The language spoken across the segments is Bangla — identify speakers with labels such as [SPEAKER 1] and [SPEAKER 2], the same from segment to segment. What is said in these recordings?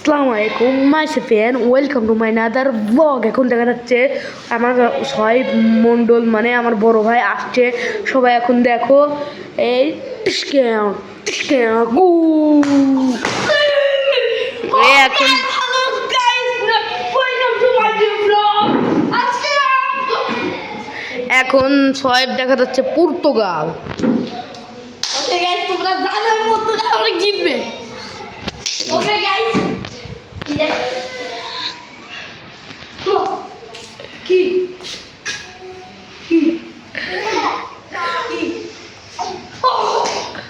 [SPEAKER 1] আসসালামু আলাইকুম মাই সেফেন welcome to my another blog. এখন দেখা যাচ্ছে আমার সোহাইব মণ্ডল মানে আমার বড় ভাই আসছে। সবাই এখন দেখো এই এখন এখন সোহাইব দেখা যাচ্ছে পর্তুগাল।
[SPEAKER 2] তোমরা জানো পর্তুগাল জিতবে। ওকে গাইস কি কি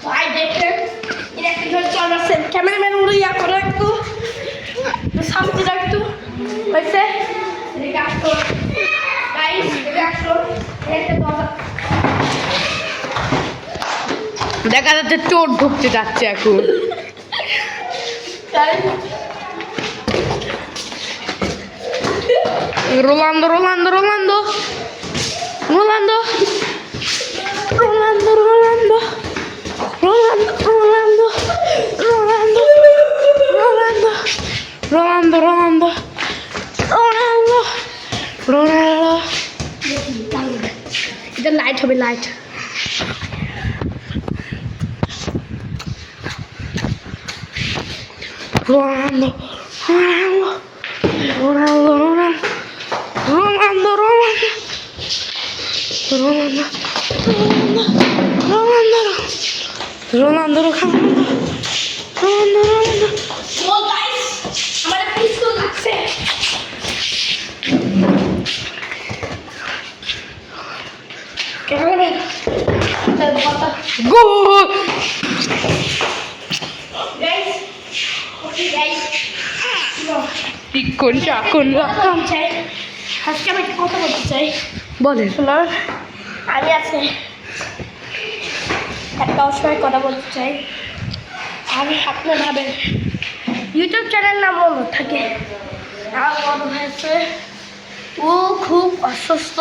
[SPEAKER 2] ভাই দেখেন এটা কি চলছে। ক্যামেরাম্যান উড়ে ইয়া করো একটু শান্তি রাখতো হয়েছে। গাইস
[SPEAKER 1] দেখা যাচ্ছে চোর ঢুকতে যাচ্ছে এখন। Ronaldo Ronaldo Ronaldo Ronaldo Ronaldo Ronaldo Ronaldo Ronaldo Ronaldo Ronaldo Ronaldo Ronaldo Ronaldo.
[SPEAKER 2] এটা লাইট হবে light.
[SPEAKER 1] Ronaldo, Ronaldo, Ronaldo, Ronaldo, Ronaldo, Ronaldo, Ronaldo, Ronaldo, Ronaldo.
[SPEAKER 2] ও গাইস আমাদের পিস্তল লাগছে। Cameraman
[SPEAKER 1] Goal!
[SPEAKER 2] Guys okay guys
[SPEAKER 1] Ikon cakun rakam.
[SPEAKER 2] আজকে আমি একটা কথা বলতে চাই।
[SPEAKER 1] বলেন।
[SPEAKER 2] শোনো আমি আছে একটা অসময় কথা বলতে চাই। আমি আপনার ভাবেন ইউটিউব চ্যানেল নাম মনে থাকে আমার বড় হয়েছে ও খুব অসুস্থ।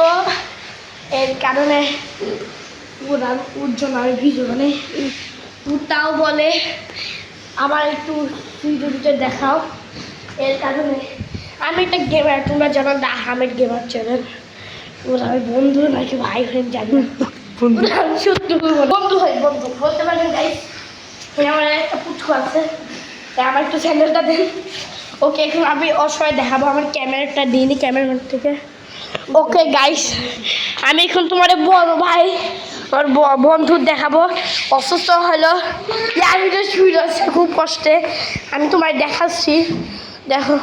[SPEAKER 2] এর কারণে ওর জন্য আমি ভিডিও মানে তাও বলে আমার একটু ভিডিও দেখাও। এর কারণে আমি একটা গেমার, তোমরা জানো দা হামেড গেমার চ্যানেল। ওরা আমি বন্ধু নাকি ভাই ফ্রেন্ড জানি না, আমি সত্যি বন্ধু হয় বন্ধু বলতে পারেন গাইস। আমার একটা পুচকু আছে তাই আমার একটু চ্যানেলটা দেন। ওকে এখন আমি অসহায় দেখাবো আমার ক্যামেরাটা দিইনি ক্যামেরাম্যান থেকে। ওকে গাইস আমি এখন তোমার বড় ভাই ওর বন্ধু দেখাবো অসুস্থ হলো শুয়ে আছে খুব কষ্টে। আমি তোমায় দেখাচ্ছি দেখো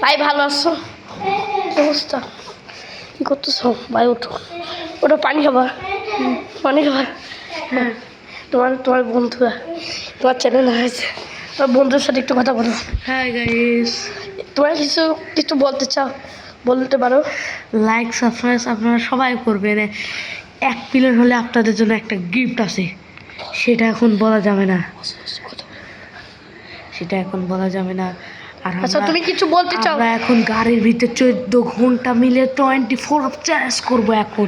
[SPEAKER 2] ভাই ভালো আছো কি অবস্থা কী করতেছো ভাই? ওঠো ওটা পানি খাবার পানি খাবার। হ্যাঁ তোমার বন্ধুরা তোমার চ্যানেল হয়েছে তোমার বন্ধুর সাথে একটু কথা বলো।
[SPEAKER 1] Hi guys.
[SPEAKER 2] তোমরা কিছু কিছু বলতে চাও বলতে পারো।
[SPEAKER 1] লাইক সাবস্ক্রাইব আপনারা সবাই করবেন। 1 মিলিয়ন হলে আপনাদের জন্য একটা গিফট আছে, সেটা এখন বলা যাবে না, সেটা এখন বলা যাবে না। আর
[SPEAKER 2] আচ্ছা তুমি কিছু বলতে চাও?
[SPEAKER 1] আমরা এখন গাড়ির ভিতরে 14 ঘন্টা মিলে 24 চ্যালেঞ্জ করবো এখন।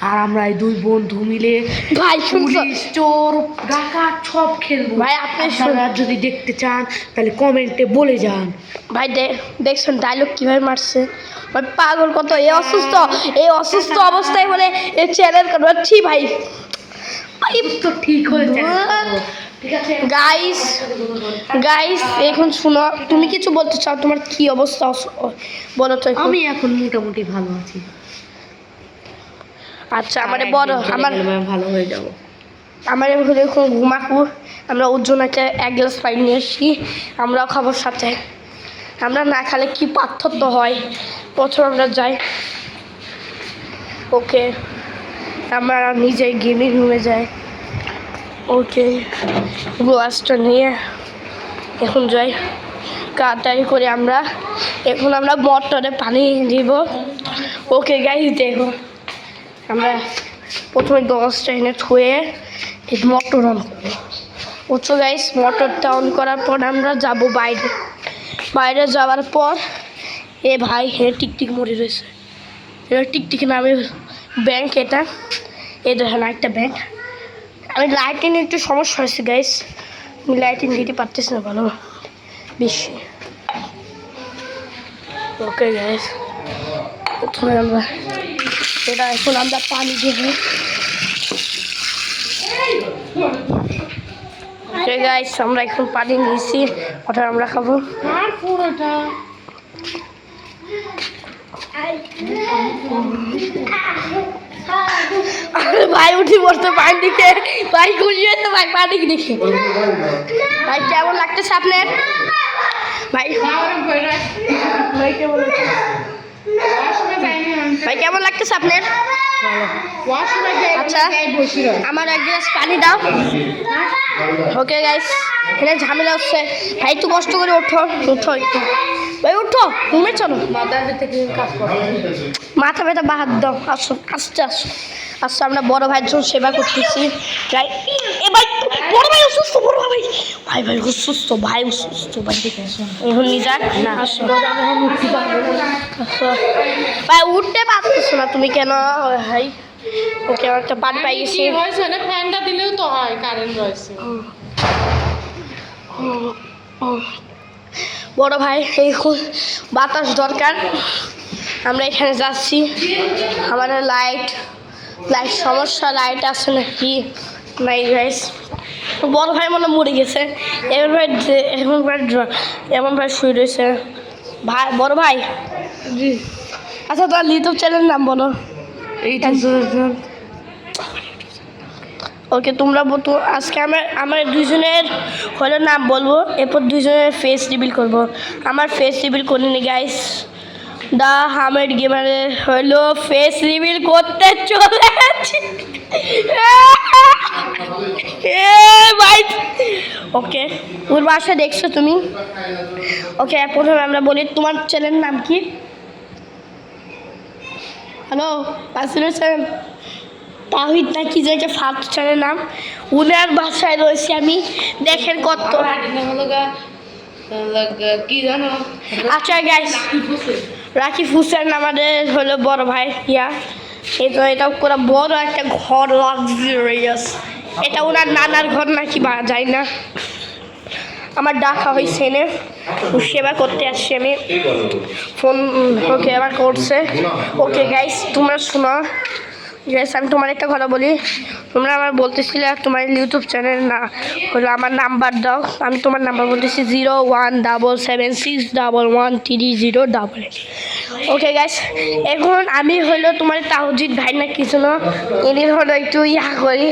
[SPEAKER 1] আর আমরা এই 2 বন্ধু মিলে
[SPEAKER 2] ভাই শুনছো
[SPEAKER 1] পুলিশ চোর ডাকাত সব খেলবো।
[SPEAKER 2] ভাই আপনি
[SPEAKER 1] আপনারা যদি দেখতে চান তাহলে কমেন্টে বলে যান।
[SPEAKER 2] ভাই দেখছেন ডায়লগ কিভাবে মারছে ভাই পাগল কত এই অসুস্থ অবস্থায় বলে এই চ্যানেল করছি ভাই। ভাই
[SPEAKER 1] তো ঠিক হয়েছে, ঠিক আছে
[SPEAKER 2] গাইস গাইস এখন শুনো তুমি কিছু বলতে চাও? তোমার কি অবস্থা বলো তো একটু।
[SPEAKER 1] আমি এখন মোটামুটি ভালো আছি।
[SPEAKER 2] আচ্ছা আমাদের বড় আমার
[SPEAKER 1] ভালো হয়ে যাবো।
[SPEAKER 2] আমার এখন ঘুমাকু আমরা ওর জন্য একটা 1 গ্লাস পানি নিয়ে এসছি আমরাও খাবো সাথে। আমরা না খেলে কি পার্থক্য হয়। প্রথম আমরা যাই ওকে আমরা নিজেই গেমিং রুমে যাই। ওকে গ্লাসটা নিয়ে এখন যাই তাড়াতাড়ি করে আমরা এখন আমরা মোটরে পানি দিব। ওকে গাইস দেখো আমরা প্রথমে গ্লাসটা এনে ধুয়ে এই মোটর অন করবো। বুঝছো গাইস মোটরটা অন করার পর আমরা যাব বাইরে যাওয়ার পর এ ভাই টিকটিক মরে রয়েছে। এটা টিকটিক নামে ব্যাংক, এটা এই দেখেন একটা ব্যাংক। আমি লাইটিং একটু সমস্যা হয়েছে গাইস, আমি লাইটিং দিতে পারতেছি না ভালো বেশি। ওকে গাইস, প্রথমে আমরা এটা এখন আমরা পানি দেবো। ওকে গাইস, আমরা এখন পানি নিয়েছি, ওটা আমরা খাবো।
[SPEAKER 1] আর পুরোটা
[SPEAKER 2] ভাই উঠি বসতে পানি দিকে, ভাই খুশি হয়েছে ভাই পানি দেখে। ভাই কেমন লাগতেছে আপনার? ভাই ভাই কেমন লাগছে? ভাই কেমন লাগতেছে আপনার? আচ্ছা, আমার এক গ্লাস পানি দাও। ওকে গাইস, এখানে ঝামেলা হচ্ছে। ভাই একটু কষ্ট করে ওঠো, উঠো একটু ভাই, উঠো, ঘুমে চলো। মাথা ব্যথা বাহাত দাও, আসো আস্তে আসো। আচ্ছা, আমরা বড় ভাইয়ের জন্য সেবা করতেছি। ভাই এ ভাই, বড় ভাই অসুস্থ, বড় ভাই ভাই ভাই অসুস্থ, ভাই অসুস্থ ভাই। এখন নিজা না, আসো ভাই, উঠতে পারতেছো না তুমি কেন ভাই? ওকে, আমার একটা পানি পাই গেছি।
[SPEAKER 1] ফ্যানটা দিলেও তো হয়, কারেন্ট রয়েছে।
[SPEAKER 2] বড় ভাই এই বাতাস দরকার, আমরা এখানে যাচ্ছি। আমাদের লাইট সমস্যা, লাইট আছে নাকি নাই গাইস। বড় ভাই মনে মরে গেছে, এমন ভাই শুয়ে রয়েছে। ভাই বড় ভাই, আচ্ছা তোমার ইউটিউব চ্যানেলের নাম বলো। ওকে, তোমরা তো আজকে আমার দুজনের হলো নাম বলবো, এরপর দুজনের ফেস রিভিল করব। আমার ফেস রিভিল করিনি গাইস, দা হামেড গেমারের হলো ফেস রিভিল করতে চলেছি। ভাই ওকে, ওর বাসা দেখছো তুমি? ওকে, প্রথমে আমরা বলি তোমার চ্যানেলের নাম কি? হ্যালো আসিফ তাহিদ না কি যে ফার্স্ট চ্যানেল নাম, উনার বাসায় রয়েছে আমি, দেখেন কত।
[SPEAKER 1] কি জানো?
[SPEAKER 2] আচ্ছা গাইস, রাকিব হোসেন আমাদের হলো বড় ভাই। এই তো, এটা পুরো বড় একটা ঘর, লাক্সারিয়াস। এটা ওনার নানার ঘর নাকি বা যাই না, আমার ডাকা হয়েছে এনে সেবা করতে আসছি আমি। ফোন ওকে আবার করছে। ওকে গাইস, তোমরা শোনো গাইস, আমি তোমার একটা কথা বলি। তোমরা আমার বলতেছিলে তোমার ইউটিউব চ্যানেল না হলো, আমার নাম্বার দাও। আমি তোমার নাম্বার বলতেছি 0177611308। ওকে গাইস, এখন আমি হলো তোমার তাওজিদ ভাই না কিছু না, এদের হলো একটু করি।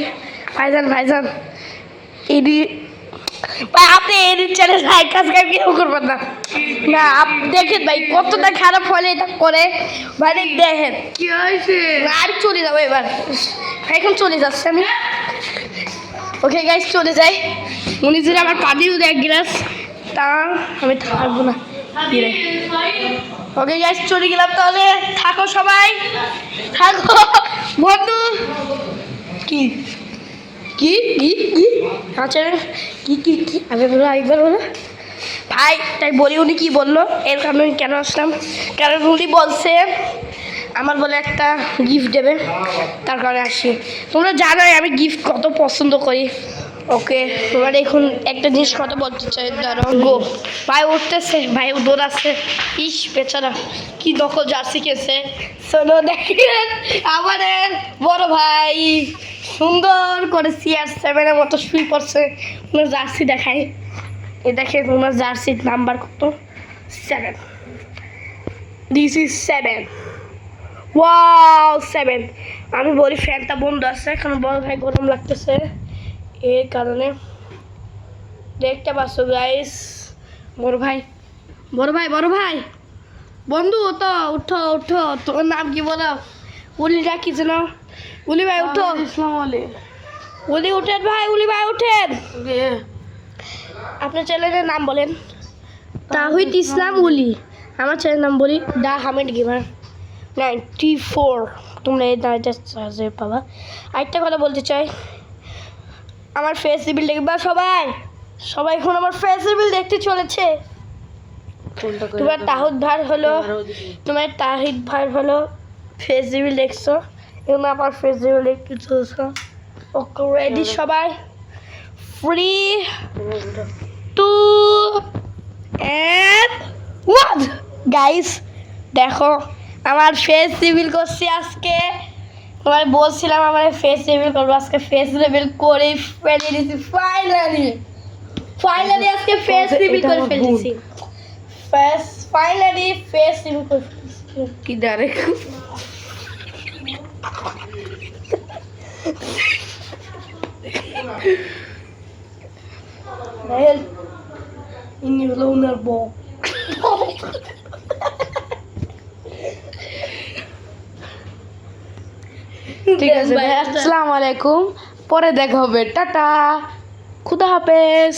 [SPEAKER 2] ভাইজান এদি ভাই, আপনি এডিট চ্যানেল লাইক সাবস্ক্রাইব কেউ করবেন না। না দেখেন ভাই কতটা খারাপ হলে এটা করে ভাই, দেখেন
[SPEAKER 1] কি হয়েছে?
[SPEAKER 2] আর চলে যাবো এবার, এখন চলে যাচ্ছে আমি। ওকে গাইস, চলে যাই। উনি যদি আমার পানিও দেয় এক গ্লাস, তা আমি থাকবো না। ওকে গাইস, চলে গেলাম তাহলে। থাকো সবাই, থাকো বন্ধু। কি কি কি কি আচ্ছা, কি কি কি আমি বলো, একবার বলো ভাই। তাই বলি, উনি কি বললো এর কারণে কেন আসলাম, কারণ উনি বলছে আমার বলে একটা গিফট দেবে, তার কারণে আসি। তোমরা জানোই আমি গিফট কত পছন্দ করি। ওকে, তোমার এখন একটা জিনিস কথা বলতে চাই, ধরো গো ভাই উঠতেছে, ভাই দৌড়াচ্ছে। ইস বেচারা কি নকল জার্সি কেছে। শোনো দেখেন আমাদের বড় ভাই সুন্দর করে CR7-এর মতো শুয়ে পড়ছে। ওনার জার্সি দেখাই, এ দেখে ওনার জার্সির নাম্বার কত, 7। This is 7। ওয়াও 7। আমি বলি ফ্যানটা বন্ধ আছে, কারণ বড় ভাই গরম লাগতেছে, এর কারণে। দেখতে পাচ্ছ গাইস, বড় ভাই বন্ধু তো উঠো। তোর নাম কি বলো? উলি ডাকি যেন, উলি ভাই উঠো।
[SPEAKER 1] ইসলাম আলী।
[SPEAKER 2] উলি উঠেন ভাই, উলি ভাই উঠেন। আপনার চ্যানেলের নাম বলেন। তাহিদ ইসলাম উলি। আমার চ্যানেলের নাম বলি দা হামিদ গেমার 94। তোমরা এই দাঁড়িয়ে পাবা। আরেকটা কথা বলতে চাই, আমার ফেস রিভিল দেখবা সবাই এখন আমার ফেস রিভিল দেখতে চলেছে। তোমার তাহিদ ভাই হলো ফেস রিভিল দেখছো, এবং আমার ফেস রিভিল দেখতে চলছো। ওকে রেডি সবাই? 3, 2 and 1 গাইস, দেখো আমার ফেস রিভিল করছি আজকে, তোমার বলছিলাম আমার ফেস রিভিল করবো, আজকে ফেস রিভিল করে ফেলে দিয়েছি ফাইনালি আজকে ফেস রিভিল করে ফেলেছি, ফাইনালি ফেস রিভিল করে ফেলেছি।
[SPEAKER 1] কি ডাইরেক্ট
[SPEAKER 2] ইনি হলো ওনার বউ।
[SPEAKER 1] ঠিক আছে ভাই, আসসালামু আলাইকুম, পরে দেখা হবে, টাটা, খুদা হাফেজ।